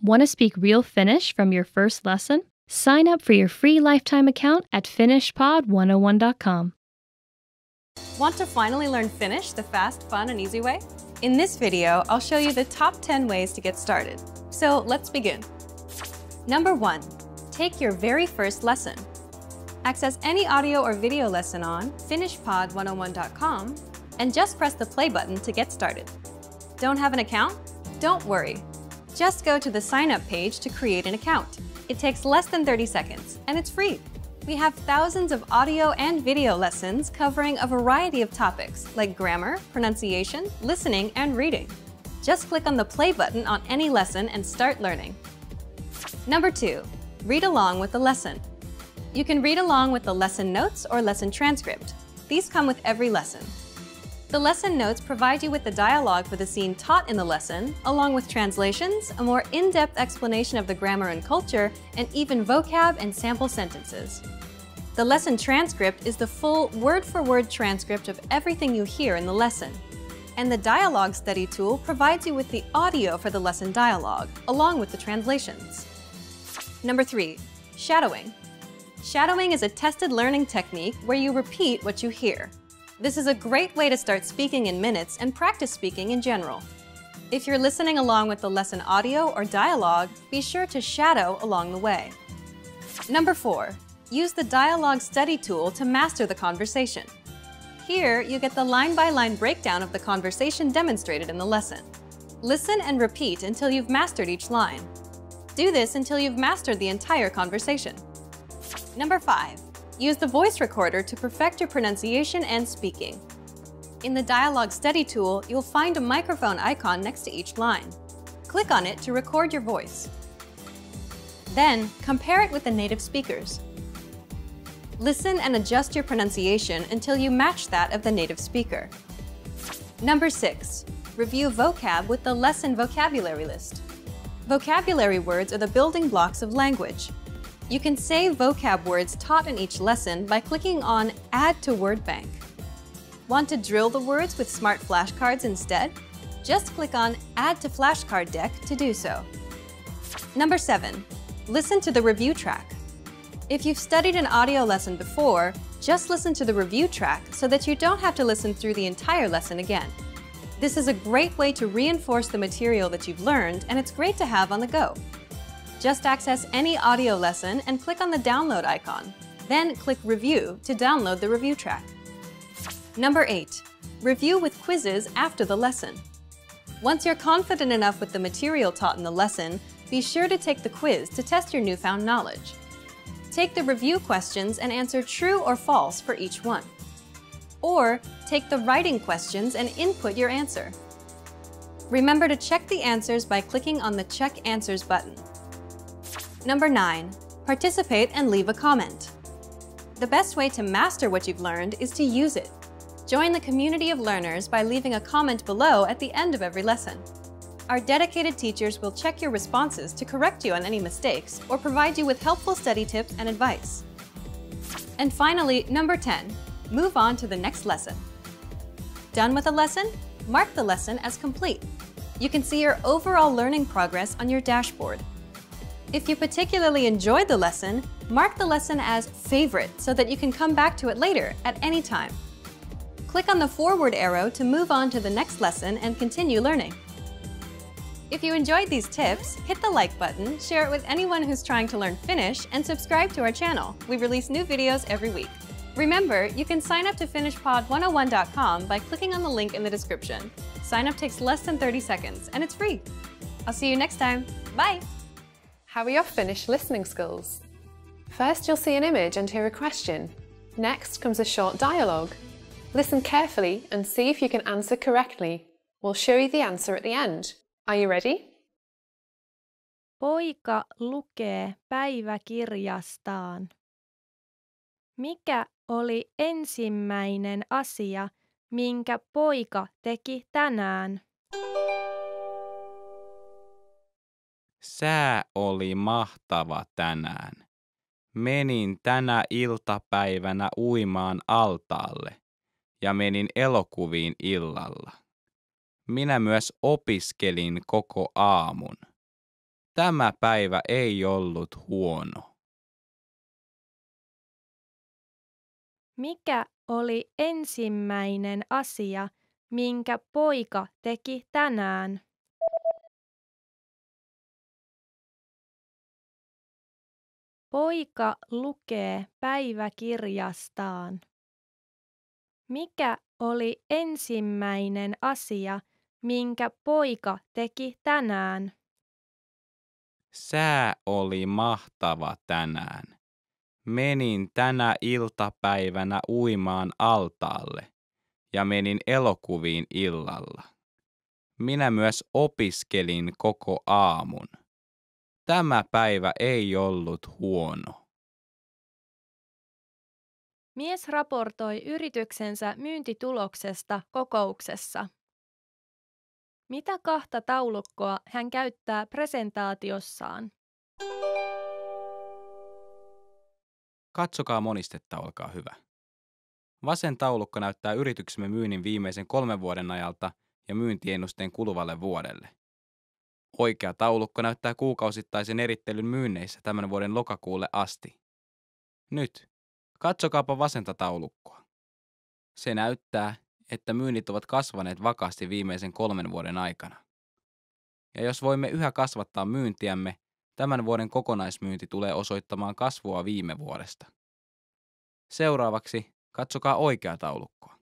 Want to speak real Finnish from your first lesson? Sign up for your free lifetime account at finishpod101.com. Want to finally learn Finnish the fast, fun, and easy way? In this video, I'll show you the top 10 ways to get started. So let's begin. Number 1. Take your very first lesson. Access any audio or video lesson on finishpod101.com and just press the play button to get started. Don't have an account? Don't worry. Just go to the sign up page to create an account. It takes less than 30 seconds and it's free. We have thousands of audio and video lessons covering a variety of topics like grammar, pronunciation, listening, and reading. Just click on the play button on any lesson and start learning. Number 2. Read along with the lesson. You can read along with the lesson notes or lesson transcript. These come with every lesson. The lesson notes provide you with the dialogue for the scene taught in the lesson, along with translations, a more in-depth explanation of the grammar and culture, and even vocab and sample sentences. The lesson transcript is the full word-for-word transcript of everything you hear in the lesson. And the dialogue study tool provides you with the audio for the lesson dialogue, along with the translations. Number 3. Shadowing. Shadowing is a tested learning technique where you repeat what you hear. This is a great way to start speaking in minutes and practice speaking in general. If you're listening along with the lesson audio or dialogue, be sure to shadow along the way. Number 4. Use the dialogue study tool to master the conversation. Here, you get the line-by-line breakdown of the conversation demonstrated in the lesson. Listen and repeat until you've mastered each line. Do this until you've mastered the entire conversation. Number 5. Use the voice recorder to perfect your pronunciation and speaking. In the dialogue study tool, you'll find a microphone icon next to each line. Click on it to record your voice. Then, compare it with the native speakers. Listen and adjust your pronunciation until you match that of the native speaker. Number 6. Review vocab with the lesson vocabulary list. Vocabulary words are the building blocks of language. You can save vocab words taught in each lesson by clicking on Add to Word Bank. Want to drill the words with smart flashcards instead? Just click on Add to Flashcard Deck to do so. Number 7. Listen to the review track. If you've studied an audio lesson before, just listen to the review track so that you don't have to listen through the entire lesson again. This is a great way to reinforce the material that you've learned, and it's great to have on the go. Just access any audio lesson and click on the download icon. Then click Review to download the review track. Number 8. Review with quizzes after the lesson. Once you're confident enough with the material taught in the lesson, be sure to take the quiz to test your newfound knowledge. Take the review questions and answer true or false for each one. Or take the writing questions and input your answer. Remember to check the answers by clicking on the Check Answers button. Number 9. Participate and leave a comment. The best way to master what you've learned is to use it. Join the community of learners by leaving a comment below at the end of every lesson. Our dedicated teachers will check your responses to correct you on any mistakes or provide you with helpful study tips and advice. And finally, number 10. Move on to the next lesson. Done with a lesson? Mark the lesson as complete. You can see your overall learning progress on your dashboard. If you particularly enjoyed the lesson, mark the lesson as Favorite so that you can come back to it later at any time. Click on the forward arrow to move on to the next lesson and continue learning. If you enjoyed these tips, hit the like button, share it with anyone who's trying to learn Finnish, and subscribe to our channel. We release new videos every week. Remember, you can sign up to finishpod101.com by clicking on the link in the description. Sign up takes less than 30 seconds and it's free. I'll see you next time. Bye! How are your Finnish listening skills? First, you'll see an image and hear a question. Next comes a short dialogue. Listen carefully and see if you can answer correctly. We'll show you the answer at the end. Are you ready? Poika lukee päiväkirjastaan. Mikä oli ensimmäinen asia, minkä poika teki tänään? Sää oli mahtava tänään. Menin tänä iltapäivänä uimaan altaalle ja menin elokuviin illalla. Minä myös opiskelin koko aamun. Tämä päivä ei ollut huono. Mikä oli ensimmäinen asia, minkä poika teki tänään? Poika lukee päiväkirjastaan. Mikä oli ensimmäinen asia, minkä poika teki tänään? Sää oli mahtava tänään. Menin tänä iltapäivänä uimaan altaalle ja menin elokuviin illalla. Minä myös opiskelin koko aamun. Tämä päivä ei ollut huono. Mies raportoi yrityksensä myyntituloksesta kokouksessa. Mitä kahta taulukkoa hän käyttää presentaatiossaan? Katsokaa monistetta, olkaa hyvä. Vasen taulukko näyttää yrityksemme myynnin viimeisen 3 vuoden ajalta ja myyntiennusteen kuluvalle vuodelle. Oikea taulukko näyttää kuukausittaisen erittelyn myynneissä tämän vuoden lokakuulle asti. Nyt, katsokaapa vasenta taulukkoa. Se näyttää, että myynnit ovat kasvaneet vakaasti viimeisen 3 vuoden aikana. Ja jos voimme yhä kasvattaa myyntiämme, tämän vuoden kokonaismyynti tulee osoittamaan kasvua viime vuodesta. Seuraavaksi katsokaa oikeaa taulukkoa.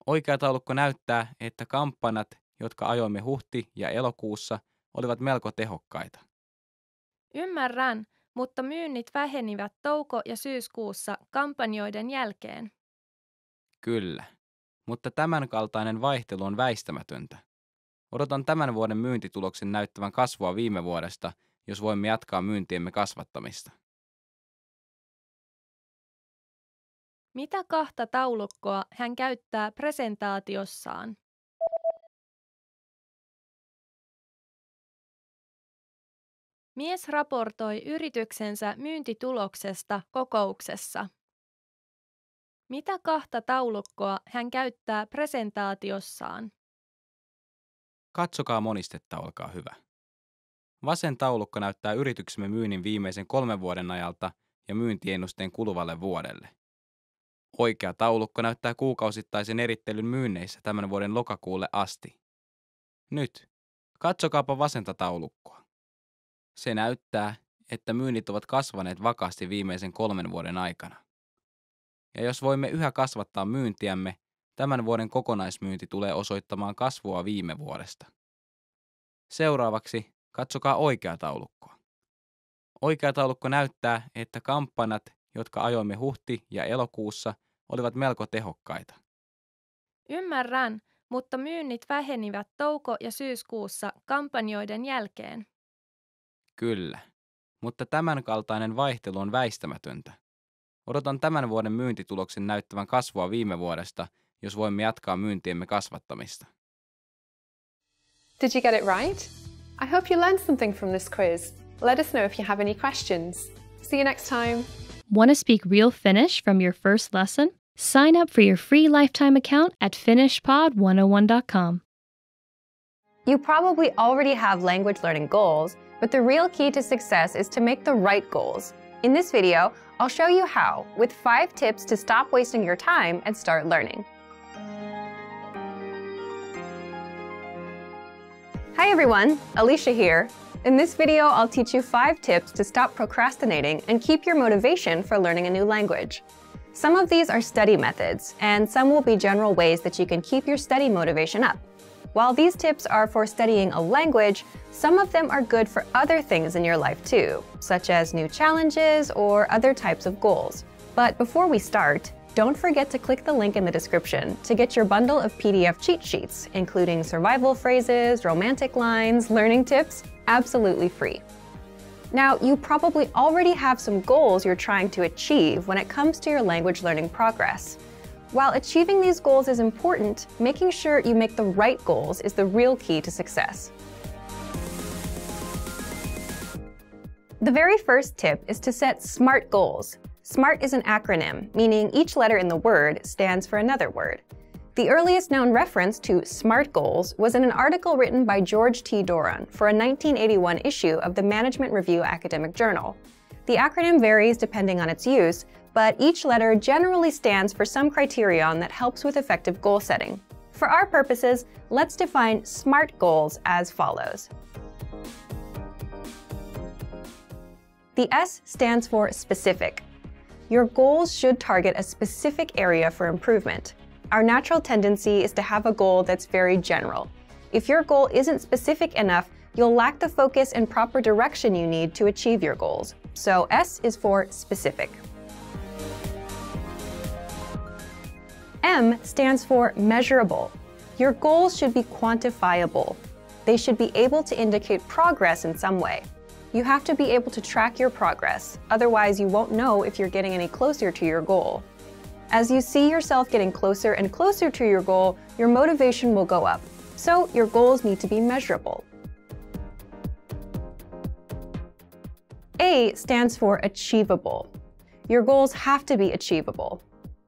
Oikea taulukko näyttää, että kampanjat, jotka ajoimme huhti- ja elokuussa, olivat melko tehokkaita. Ymmärrän, mutta myynnit vähenivät touko- ja syyskuussa kampanjoiden jälkeen. Kyllä, mutta tämän kaltainen vaihtelu on väistämätöntä. Odotan tämän vuoden myyntituloksen näyttävän kasvua viime vuodesta, jos voimme jatkaa myyntiemme kasvattamista. Mitä kahta taulukkoa hän käyttää presentaatiossaan? Mies raportoi yrityksensä myyntituloksesta kokouksessa. Mitä kahta taulukkoa hän käyttää presentaatiossaan? Katsokaa monistetta, olkaa hyvä. Vasen taulukko näyttää yrityksemme myynnin viimeisen 3 vuoden ajalta ja myyntiennusteen kuluvalle vuodelle. Oikea taulukko näyttää kuukausittaisen erittelyn myynneissä tämän vuoden lokakuulle asti. Nyt, katsokaapa vasenta taulukkoa. Se näyttää, että myynnit ovat kasvaneet vakaasti viimeisen 3 vuoden aikana. Ja jos voimme yhä kasvattaa myyntiämme, tämän vuoden kokonaismyynti tulee osoittamaan kasvua viime vuodesta. Seuraavaksi katsokaa oikeaa taulukkoa. Oikea taulukko näyttää, että kampanjat, jotka ajoimme huhti- ja elokuussa, olivat melko tehokkaita. Ymmärrän, mutta myynnit vähenivät touko- ja syyskuussa kampanjoiden jälkeen. Kyllä, mutta tämän kaltainen vaihtelu on väistämätöntä. Odotan tämän vuoden myyntituloksen näyttävän kasvua viime vuodesta, jos voimme jatkaa myyntiemme kasvattamista. Did you get it right? I hope you learned something from this quiz. Let us know if you have any questions. See you next time. Want to speak real Finnish from your first lesson? Sign up for your free lifetime account at finishpod101.com. You probably already have language learning goals, but the real key to success is to make the right goals. In this video, I'll show you how, with 5 tips to stop wasting your time and start learning. Hi everyone, Alicia here. In this video, I'll teach you 5 tips to stop procrastinating and keep your motivation for learning a new language. Some of these are study methods, and some will be general ways that you can keep your study motivation up. While these tips are for studying a language, some of them are good for other things in your life too, such as new challenges or other types of goals. But before we start, don't forget to click the link in the description to get your bundle of PDF cheat sheets, including survival phrases, romantic lines, learning tips, absolutely free. Now, you probably already have some goals you're trying to achieve when it comes to your language learning progress. While achieving these goals is important, making sure you make the right goals is the real key to success. The very first tip is to set SMART goals. SMART is an acronym, meaning each letter in the word stands for another word. The earliest known reference to SMART goals was in an article written by George T. Doran for a 1981 issue of the Management Review Academic Journal. The acronym varies depending on its use, but each letter generally stands for some criterion that helps with effective goal setting. For our purposes, let's define SMART goals as follows. The S stands for specific. Your goals should target a specific area for improvement. Our natural tendency is to have a goal that's very general. If your goal isn't specific enough, you'll lack the focus and proper direction you need to achieve your goals. So S is for specific. M stands for measurable. Your goals should be quantifiable. They should be able to indicate progress in some way. You have to be able to track your progress, otherwise you won't know if you're getting any closer to your goal. As you see yourself getting closer and closer to your goal, your motivation will go up. So your goals need to be measurable. A stands for achievable. Your goals have to be achievable.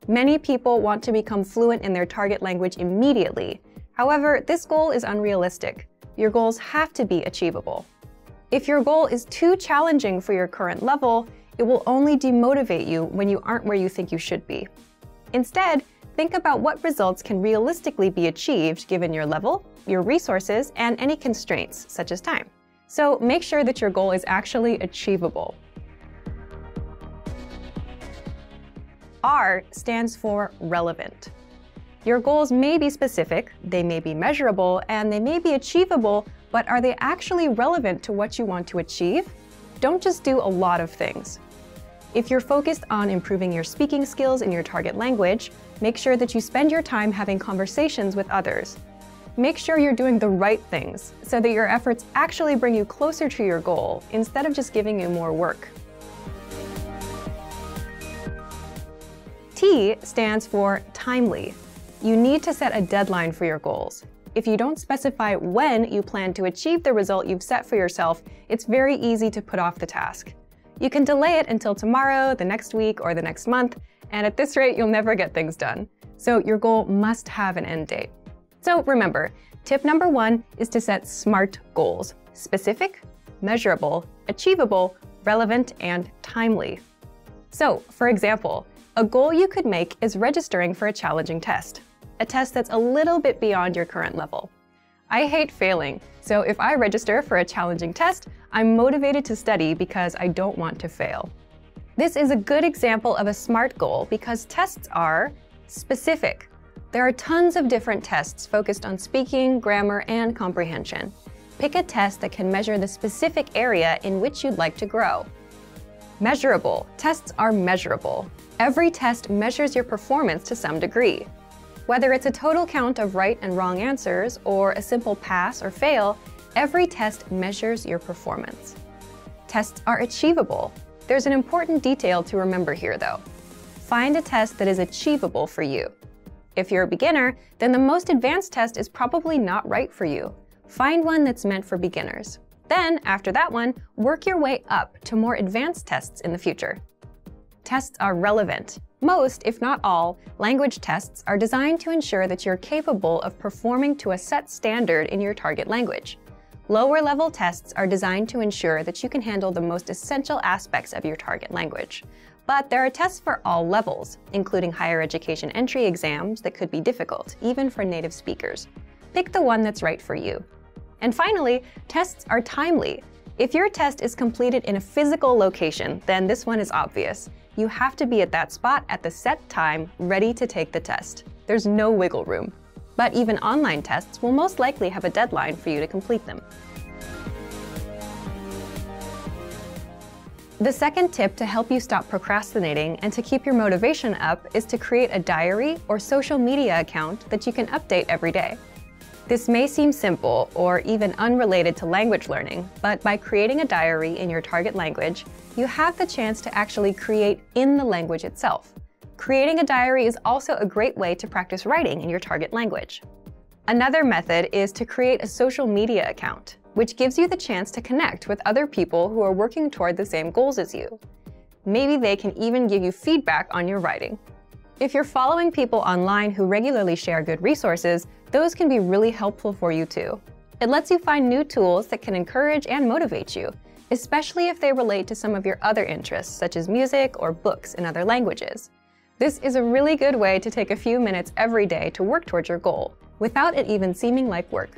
Many people want to become fluent in their target language immediately. However, this goal is unrealistic. Your goals have to be achievable. If your goal is too challenging for your current level, it will only demotivate you when you aren't where you think you should be. Instead, think about what results can realistically be achieved given your level, your resources, and any constraints, such as time. So make sure that your goal is actually achievable. R stands for relevant. Your goals may be specific, they may be measurable, and they may be achievable, but are they actually relevant to what you want to achieve? Don't just do a lot of things. If you're focused on improving your speaking skills in your target language, make sure that you spend your time having conversations with others. Make sure you're doing the right things so that your efforts actually bring you closer to your goal instead of just giving you more work. T stands for timely. You need to set a deadline for your goals. If you don't specify when you plan to achieve the result you've set for yourself, it's very easy to put off the task. You can delay it until tomorrow, the next week, or the next month, and at this rate, you'll never get things done. So your goal must have an end date. So remember, tip number 1 is to set SMART goals: specific, measurable, achievable, relevant, and timely. So, for example, a goal you could make is registering for a challenging test, a test that's a little bit beyond your current level. I hate failing, so if I register for a challenging test, I'm motivated to study because I don't want to fail. This is a good example of a SMART goal because tests are specific. There are tons of different tests focused on speaking, grammar, and comprehension. Pick a test that can measure the specific area in which you'd like to grow. Measurable. Tests are measurable. Every test measures your performance to some degree. Whether it's a total count of right and wrong answers or a simple pass or fail, every test measures your performance. Tests are achievable. There's an important detail to remember here, though. Find a test that is achievable for you. If you're a beginner, then the most advanced test is probably not right for you. Find one that's meant for beginners. Then, after that one, work your way up to more advanced tests in the future. Tests are relevant. Most, if not all, language tests are designed to ensure that you're capable of performing to a set standard in your target language. Lower-level tests are designed to ensure that you can handle the most essential aspects of your target language. But there are tests for all levels, including higher education entry exams that could be difficult, even for native speakers. Pick the one that's right for you. And finally, tests are timely. If your test is completed in a physical location, then this one is obvious. You have to be at that spot at the set time, ready to take the test. There's no wiggle room. But even online tests will most likely have a deadline for you to complete them. The second tip to help you stop procrastinating and to keep your motivation up is to create a diary or social media account that you can update every day. This may seem simple or even unrelated to language learning, but by creating a diary in your target language, you have the chance to actually create in the language itself. Creating a diary is also a great way to practice writing in your target language. Another method is to create a social media account, which gives you the chance to connect with other people who are working toward the same goals as you. Maybe they can even give you feedback on your writing. If you're following people online who regularly share good resources, those can be really helpful for you too. It lets you find new tools that can encourage and motivate you, especially if they relate to some of your other interests, such as music or books in other languages. This is a really good way to take a few minutes every day to work towards your goal, without it even seeming like work.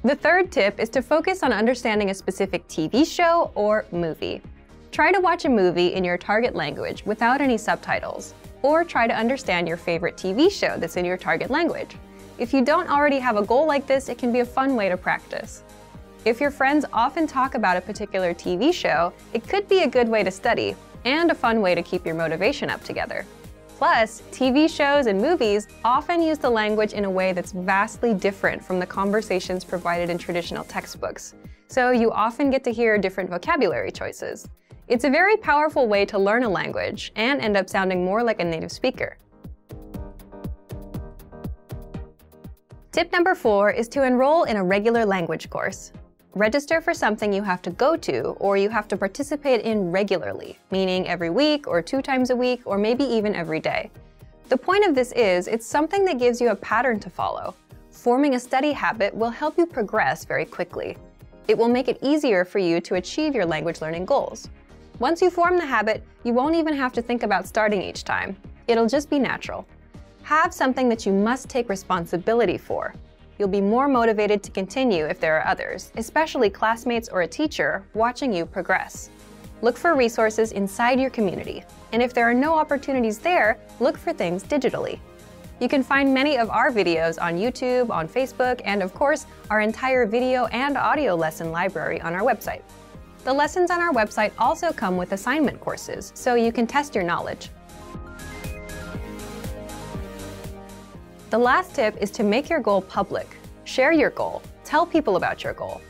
The third tip is to focus on understanding a specific TV show or movie. Try to watch a movie in your target language without any subtitles, or try to understand your favorite TV show that's in your target language. If you don't already have a goal like this, it can be a fun way to practice. If your friends often talk about a particular TV show, it could be a good way to study, and a fun way to keep your motivation up together. Plus, TV shows and movies often use the language in a way that's vastly different from the conversations provided in traditional textbooks, so you often get to hear different vocabulary choices. It's a very powerful way to learn a language and end up sounding more like a native speaker. Tip number 4 is to enroll in a regular language course. Register for something you have to go to or you have to participate in regularly, meaning every week or 2 times a week or maybe even every day. The point of this is it's something that gives you a pattern to follow. Forming a study habit will help you progress very quickly. It will make it easier for you to achieve your language learning goals. Once you form the habit, you won't even have to think about starting each time. It'll just be natural. Have something that you must take responsibility for. You'll be more motivated to continue if there are others, especially classmates or a teacher, watching you progress. Look for resources inside your community, and if there are no opportunities there, look for things digitally. You can find many of our videos on YouTube, on Facebook, and of course, our entire video and audio lesson library on our website. The lessons on our website also come with assignment courses, so you can test your knowledge. The last tip is to make your goal public. Share your goal. Tell people about your goal.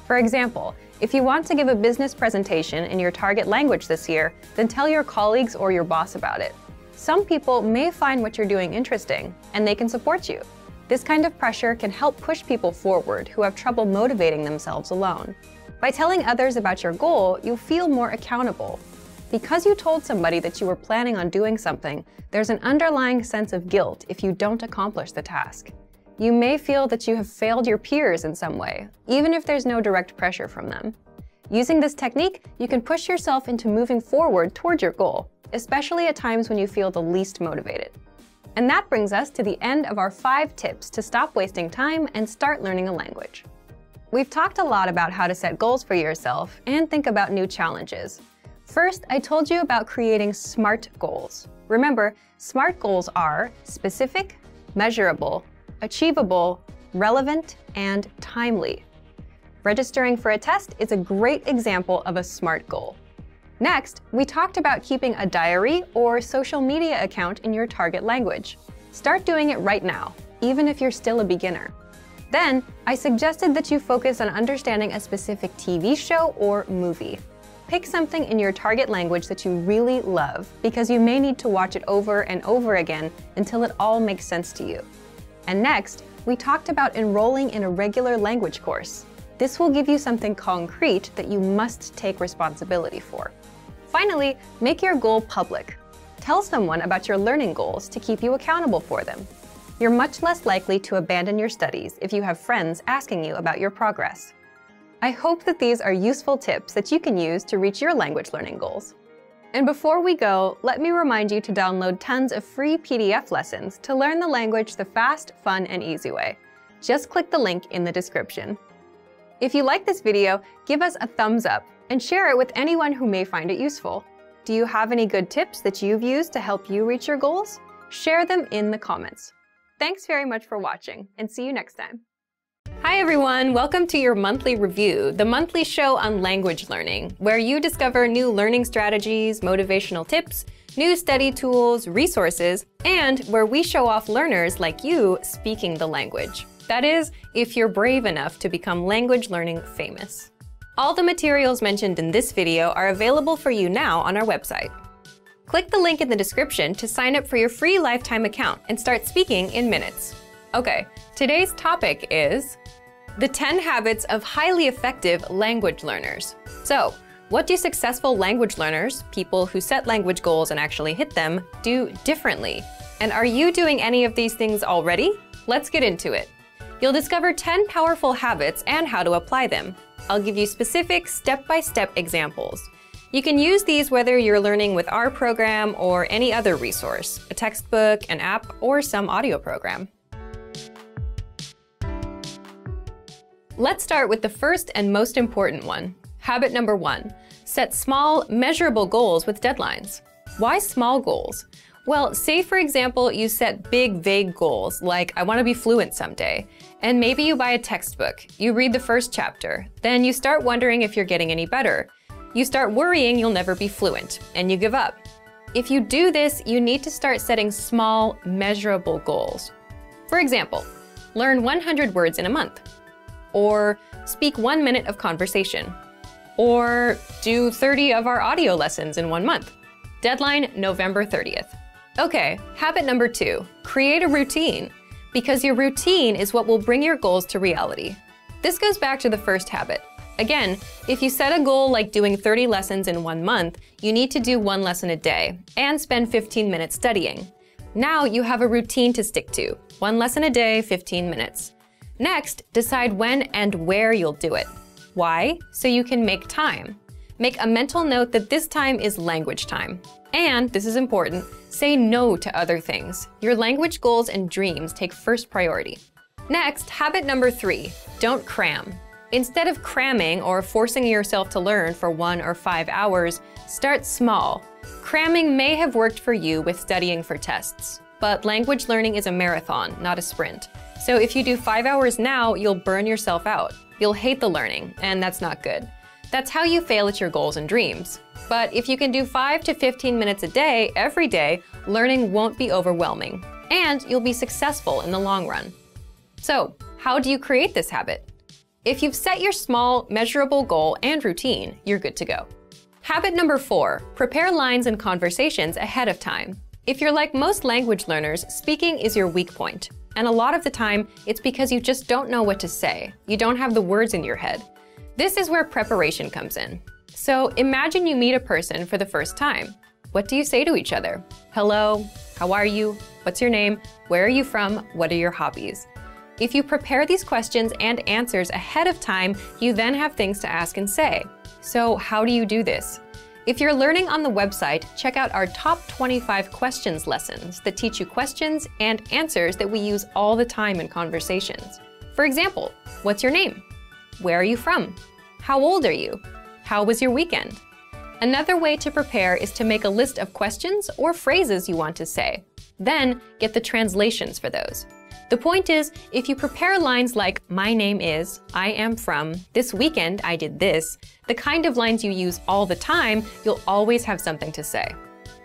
For example, if you want to give a business presentation in your target language this year, then tell your colleagues or your boss about it. Some people may find what you're doing interesting, and they can support you. This kind of pressure can help push people forward who have trouble motivating themselves alone. By telling others about your goal, you'll feel more accountable. Because you told somebody that you were planning on doing something, there's an underlying sense of guilt if you don't accomplish the task. You may feel that you have failed your peers in some way, even if there's no direct pressure from them. Using this technique, you can push yourself into moving forward toward your goal, especially at times when you feel the least motivated. And that brings us to the end of our 5 tips to stop wasting time and start learning a language. We've talked a lot about how to set goals for yourself and think about new challenges. First, I told you about creating SMART goals. Remember, SMART goals are specific, measurable, achievable, relevant, and timely. Registering for a test is a great example of a SMART goal. Next, we talked about keeping a diary or social media account in your target language. Start doing it right now, even if you're still a beginner. Then, I suggested that you focus on understanding a specific TV show or movie. Pick something in your target language that you really love, because you may need to watch it over and over again until it all makes sense to you. And next, we talked about enrolling in a regular language course. This will give you something concrete that you must take responsibility for. Finally, make your goal public. Tell someone about your learning goals to keep you accountable for them. You're much less likely to abandon your studies if you have friends asking you about your progress. I hope that these are useful tips that you can use to reach your language learning goals. And before we go, let me remind you to download tons of free PDF lessons to learn the language the fast, fun, and easy way. Just click the link in the description. If you like this video, give us a thumbs up and share it with anyone who may find it useful. Do you have any good tips that you've used to help you reach your goals? Share them in the comments. Thanks very much for watching, and see you next time. Hi everyone, welcome to your monthly review, the monthly show on language learning, where you discover new learning strategies, motivational tips, new study tools, resources, and where we show off learners like you speaking the language. That is, if you're brave enough to become language learning famous. All the materials mentioned in this video are available for you now on our website. Click the link in the description to sign up for your free lifetime account and start speaking in minutes. Okay, today's topic is the 10 habits of highly effective language learners. So, What do successful language learners, people who set language goals and actually hit them, do differently? And are you doing any of these things already? Let's get into it. You'll discover 10 powerful habits and how to apply them. I'll give you specific step-by-step examples. You can use these whether you're learning with our program or any other resource, a textbook, an app, or some audio program. Let's start with the first and most important one. Habit number 1, set small, measurable goals with deadlines. Why small goals? Well, say for example, you set big, vague goals, like I want to be fluent someday, and maybe you buy a textbook, you read the first chapter, then you start wondering if you're getting any better. You start worrying you'll never be fluent, and you give up. If you do this, you need to start setting small, measurable goals. For example, learn 100 words in a month, or speak 1 minute of conversation, or do 30 of our audio lessons in 1 month. Deadline, November 30th. Okay, habit number 2, create a routine, because your routine is what will bring your goals to reality. This goes back to the first habit. Again, if you set a goal like doing 30 lessons in 1 month, you need to do 1 lesson a day and spend 15 minutes studying. Now you have a routine to stick to, 1 lesson a day, 15 minutes. Next, decide when and where you'll do it. Why? So you can make time. Make a mental note that this time is language time. And, this is important, say no to other things. Your language goals and dreams take first priority. Next, habit number 3, don't cram. Instead of cramming or forcing yourself to learn for 1 or 5 hours, start small. Cramming may have worked for you with studying for tests, but language learning is a marathon, not a sprint. So if you do 5 hours now, you'll burn yourself out. You'll hate the learning, and that's not good. That's how you fail at your goals and dreams. But if you can do 5 to 15 minutes a day, every day, learning won't be overwhelming, and you'll be successful in the long run. So, how do you create this habit? If you've set your small, measurable goal and routine, you're good to go. Habit number 4, prepare lines and conversations ahead of time. If you're like most language learners, speaking is your weak point. And a lot of the time, it's because you just don't know what to say. You don't have the words in your head. This is where preparation comes in. So imagine you meet a person for the first time. What do you say to each other? Hello, how are you? What's your name? Where are you from? What are your hobbies? If you prepare these questions and answers ahead of time, you then have things to ask and say. So how do you do this? If you're learning on the website, check out our top 25 questions lessons that teach you questions and answers that we use all the time in conversations. For example, what's your name? Where are you from? How old are you? How was your weekend? Another way to prepare is to make a list of questions or phrases you want to say. Then get the translations for those. The point is, if you prepare lines like, my name is, I am from, this weekend I did this, the kind of lines you use all the time, you'll always have something to say.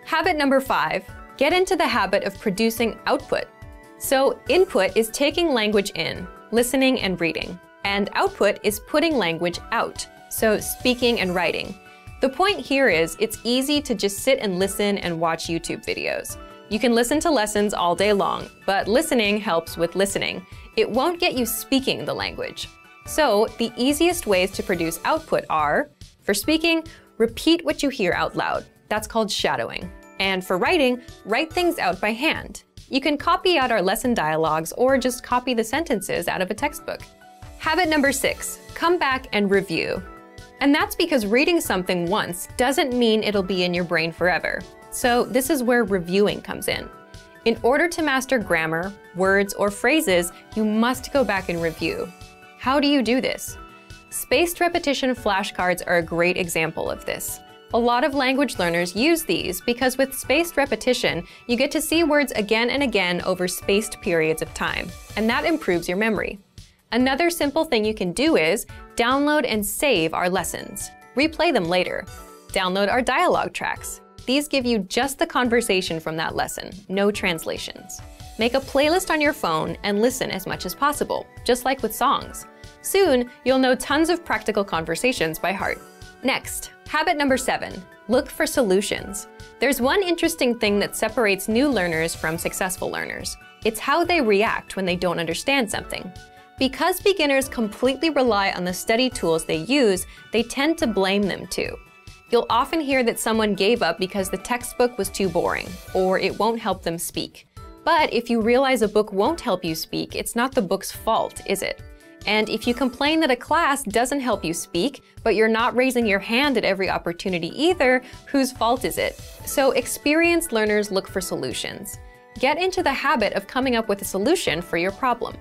Habit number 5, get into the habit of producing output. So input is taking language in, listening and reading, and output is putting language out, so speaking and writing. The point here is, it's easy to just sit and listen and watch YouTube videos. You can listen to lessons all day long, but listening helps with listening. It won't get you speaking the language. So the easiest ways to produce output are, for speaking, repeat what you hear out loud. That's called shadowing. And for writing, write things out by hand. You can copy out our lesson dialogues or just copy the sentences out of a textbook. Habit number 6, come back and review. And that's because reading something once doesn't mean it'll be in your brain forever. So this is where reviewing comes in. In order to master grammar, words, or phrases, you must go back and review. How do you do this? Spaced repetition flashcards are a great example of this. A lot of language learners use these because with spaced repetition, you get to see words again and again over spaced periods of time, and that improves your memory. Another simple thing you can do is download and save our lessons. Replay them later. Download our dialogue tracks. These give you just the conversation from that lesson, no translations. Make a playlist on your phone and listen as much as possible, just like with songs. Soon, you'll know tons of practical conversations by heart. Next, habit number 7, look for solutions. There's one interesting thing that separates new learners from successful learners. It's how they react when they don't understand something. Because beginners completely rely on the study tools they use, they tend to blame them too. You'll often hear that someone gave up because the textbook was too boring, or it won't help them speak. But if you realize a book won't help you speak, it's not the book's fault, is it? And if you complain that a class doesn't help you speak, but you're not raising your hand at every opportunity either, whose fault is it? So experienced learners look for solutions. Get into the habit of coming up with a solution for your problem.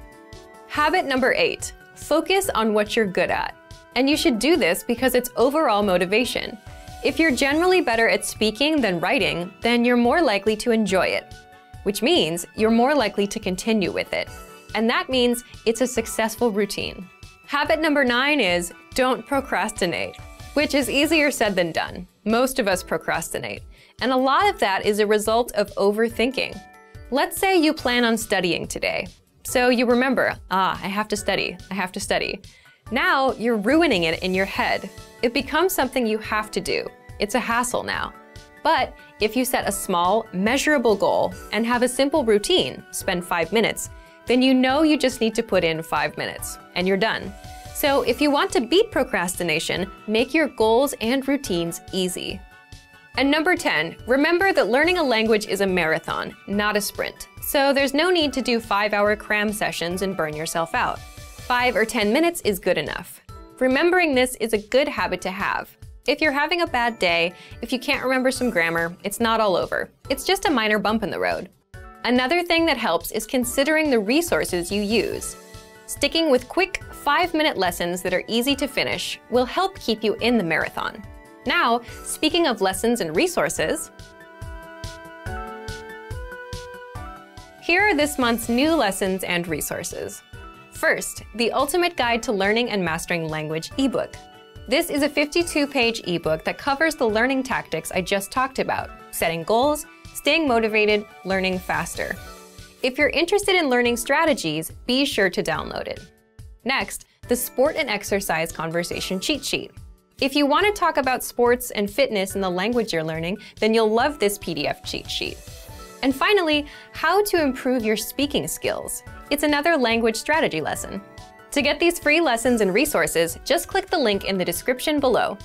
Habit number 8, focus on what you're good at. And you should do this because it's overall motivation. If you're generally better at speaking than writing, then you're more likely to enjoy it, which means you're more likely to continue with it. And that means it's a successful routine. Habit number 9 is don't procrastinate, which is easier said than done. Most of us procrastinate, and a lot of that is a result of overthinking. Let's say you plan on studying today. So you remember, I have to study. Now you're ruining it in your head. It becomes something you have to do. It's a hassle now. But if you set a small, measurable goal and have a simple routine, spend 5 minutes, then you know you just need to put in 5 minutes, and you're done. So if you want to beat procrastination, make your goals and routines easy. And number 10, remember that learning a language is a marathon, not a sprint. So there's no need to do 5-hour cram sessions and burn yourself out. 5 or 10 minutes is good enough. Remembering this is a good habit to have. If you're having a bad day, if you can't remember some grammar, it's not all over. It's just a minor bump in the road. Another thing that helps is considering the resources you use. Sticking with quick 5-minute lessons that are easy to finish will help keep you in the marathon. Now, speaking of lessons and resources, here are this month's new lessons and resources. First, the Ultimate Guide to Learning and Mastering Language ebook. This is a 52-page ebook that covers the learning tactics I just talked about: setting goals, staying motivated, learning faster. If you're interested in learning strategies, be sure to download it. Next, the Sport and Exercise Conversation Cheat Sheet. If you want to talk about sports and fitness in the language you're learning, then you'll love this PDF cheat sheet. And finally, How to Improve Your Speaking Skills. It's another language strategy lesson. To get these free lessons and resources, just click the link in the description below.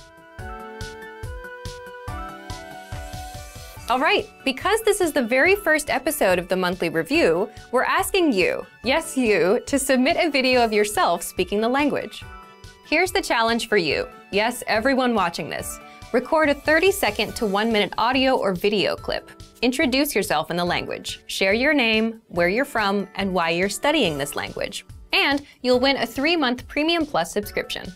All right, because this is the very first episode of the monthly review, we're asking you, yes you, to submit a video of yourself speaking the language. Here's the challenge for you. Yes, everyone watching this. Record a 30-second to 1-minute audio or video clip. Introduce yourself in the language. Share your name, where you're from, and why you're studying this language. And you'll win a 3-month Premium Plus subscription.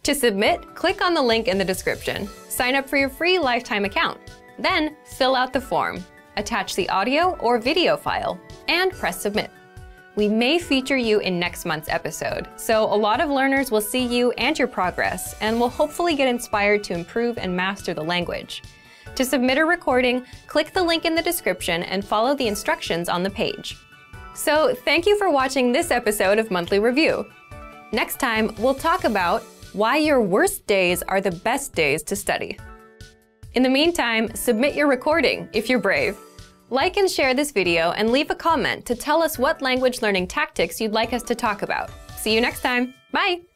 To submit, click on the link in the description. Sign up for your free lifetime account. Then, fill out the form, attach the audio or video file, and press submit. We may feature you in next month's episode, so a lot of learners will see you and your progress, and will hopefully get inspired to improve and master the language. To submit a recording, click the link in the description and follow the instructions on the page. So, thank you for watching this episode of Monthly Review. Next time, we'll talk about why your worst days are the best days to study. In the meantime, submit your recording if you're brave. Like and share this video and leave a comment to tell us what language learning tactics you'd like us to talk about. See you next time. Bye!